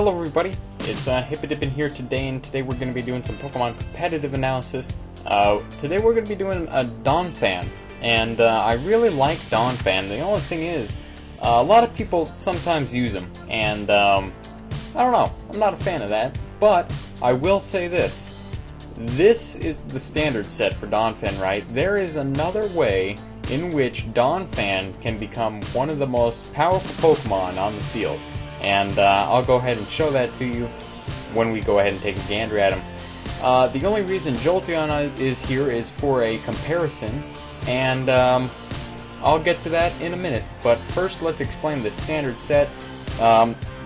Hello everybody, it's Hippodippin here today, and today we're going to be doing some Pokemon competitive analysis. Today we're going to be doing a Donphan, and I really like Donphan. The only thing is, a lot of people sometimes use them, and I don't know, I'm not a fan of that, but I will say this. This is the standard set for Donphan, right? There is another way in which Donphan can become one of the most powerful Pokemon on the field. And I'll go ahead and show that to you when we go ahead and take a gander at him. The only reason Jolteon is here is for a comparison, and I'll get to that in a minute. But first, let's explain the standard set.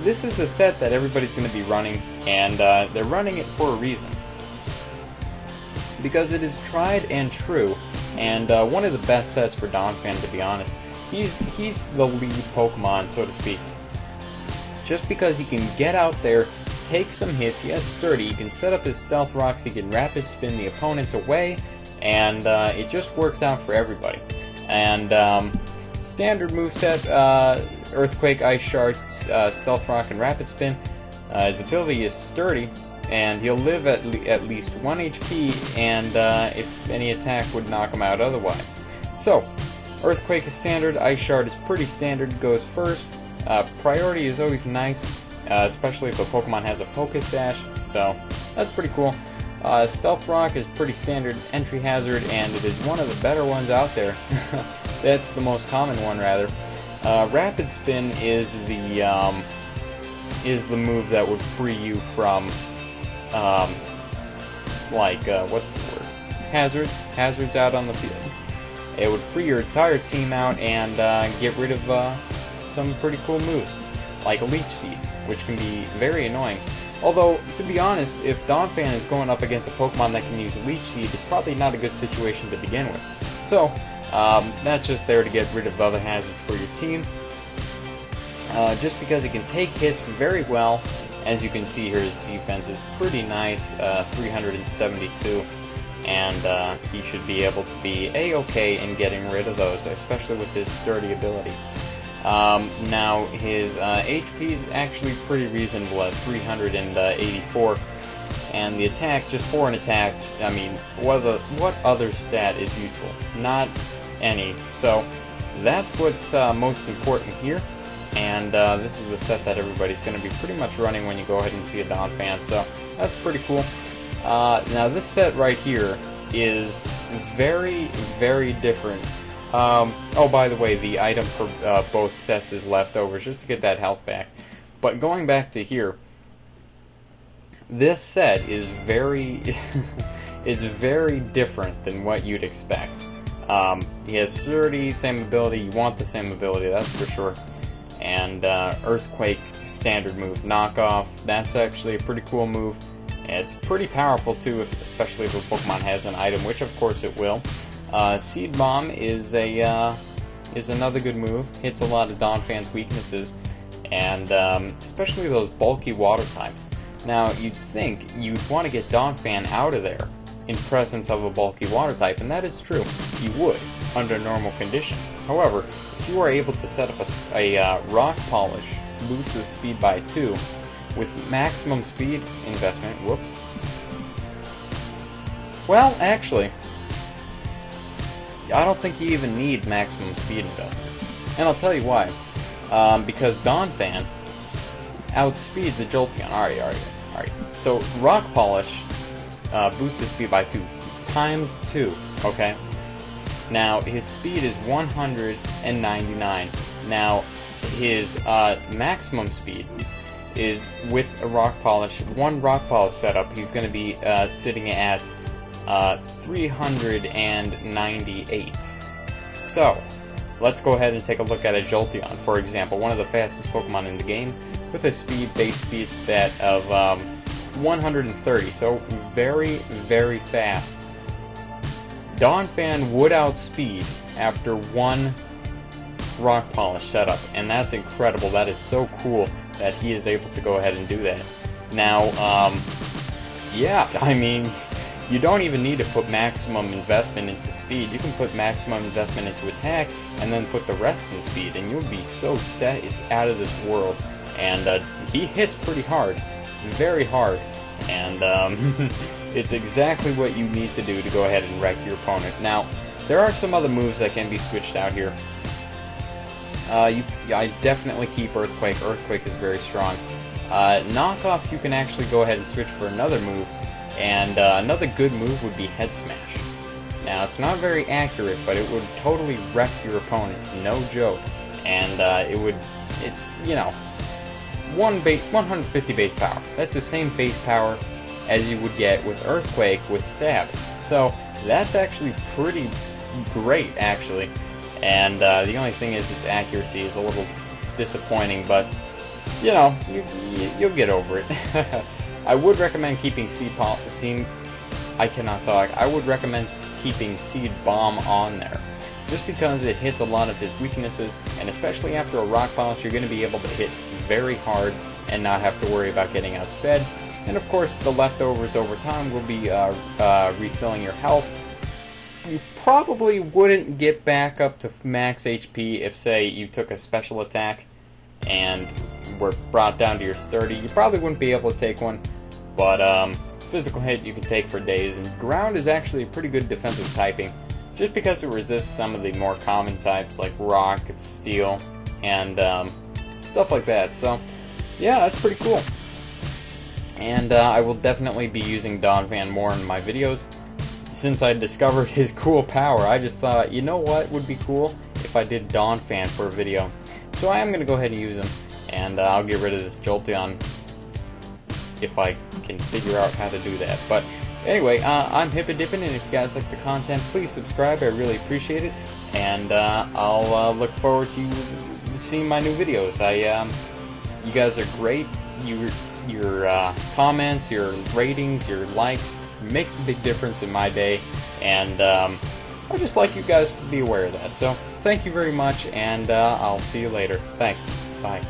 This is the set that everybody's going to be running, and they're running it for a reason. Because it is tried and true, and one of the best sets for Donphan, to be honest. He's the lead Pokemon, so to speak. Just because he can get out there, take some hits, he has Sturdy, he can set up his Stealth Rocks, he can Rapid Spin the opponents away, and it just works out for everybody. And standard moveset, Earthquake, Ice Shard, Stealth Rock, and Rapid Spin. His ability is Sturdy, and he'll live at least 1 HP, and if any attack would knock him out otherwise. So, Earthquake is standard, Ice Shard is pretty standard, goes first. Priority is always nice, especially if a Pokemon has a Focus Sash, so that's pretty cool. Stealth Rock is pretty standard entry hazard, and it is one of the better ones out there. That's the most common one, rather. Rapid Spin is the move that would free you from, what's the word? Hazards out on the field. It would free your entire team out and get rid of some pretty cool moves, like a Leech Seed, which can be very annoying. Although, to be honest, if Donphan is going up against a Pokemon that can use Leech Seed, it's probably not a good situation to begin with. So, that's just there to get rid of other hazards for your team. Just because it can take hits very well. As you can see here, his defense is pretty nice, 372. And he should be able to be A-okay in getting rid of those, especially with his Sturdy ability. Now, his HP is actually pretty reasonable at 384, and the attack, just for an attack, I mean, what other stat is useful? Not any. So, that's what's most important here, and this is the set that everybody's going to be pretty much running when you go ahead and see a Donphan, so that's pretty cool. Now, this set right here is very, very different. Oh, by the way, the item for both sets is leftovers, just to get that health back. But going back to here, this set is very, is very different than what you'd expect. He has Sturdy, same ability. You want the same ability, that's for sure. And Earthquake, standard move. Knockoff, that's actually a pretty cool move. And it's pretty powerful too, especially if a Pokemon has an item, which of course it will. Seed Bomb is another good move. Hits a lot of Donphan's weaknesses, and especially those bulky water types. Now, you'd think you'd want to get Donphan out of there in presence of a bulky water type, and that is true. You would, under normal conditions. However, if you are able to set up a Rock Polish, boost the speed by 2, with maximum speed investment, whoops. Well, actually, I don't think you even need maximum speed investment. And I'll tell you why. Because Donphan outspeeds a Jolteon. Alright. So, Rock Polish boosts his speed by 2. Times 2, okay? Now, his speed is 199. Now, his maximum speed is, with a Rock Polish, one Rock Polish setup, he's going to be sitting at 398. So, let's go ahead and take a look at a Jolteon, for example, one of the fastest Pokemon in the game, with a base speed stat of 130, so very, very fast. Donphan would outspeed after one Rock Polish setup, and that's incredible. That is so cool that he is able to go ahead and do that. Now, yeah, I mean, you don't even need to put maximum investment into speed. You can put maximum investment into attack, and then put the rest in speed, and you'll be so set, it's out of this world. and he hits pretty hard, very hard, and it's exactly what you need to do to go ahead and wreck your opponent. Now, there are some other moves that can be switched out here. I definitely keep Earthquake. Earthquake is very strong. Knockoff, you can actually go ahead and switch for another move, and another good move would be Head Smash. Now, it's not very accurate, but it would totally wreck your opponent, no joke. And it's, you know, 150 base power. That's the same base power as you would get with Earthquake with Stab. So, that's actually pretty great, actually. And the only thing is its accuracy is a little disappointing, but, you know, you'll get over it. I would recommend keeping I would recommend keeping Seed Bomb on there, just because it hits a lot of his weaknesses, and especially after a Rock Polish, you're going to be able to hit very hard and not have to worry about getting outsped. And of course, the leftovers over time will be refilling your health. You probably wouldn't get back up to max HP if, say, you took a special attack and were brought down to your sturdy. You probably wouldn't be able to take one, but physical hit you can take for days, and ground is actually a pretty good defensive typing, just because it resists some of the more common types like rock, steel, and stuff like that. So yeah, that's pretty cool. And I will definitely be using Donphan more in my videos. Since I discovered his cool power, I just thought, you know what would be cool if I did Donphan for a video. So I am going to go ahead and use him, and I'll get rid of this Jolteon if I can figure out how to do that. But anyway, I'm Hippidippin', and if you guys like the content, please subscribe. I really appreciate it, and I'll look forward to seeing my new videos. You guys are great. Your comments, your ratings, your likes makes a big difference in my day, and I'd just like you guys to be aware of that. So thank you very much, and I'll see you later. Thanks. Bye.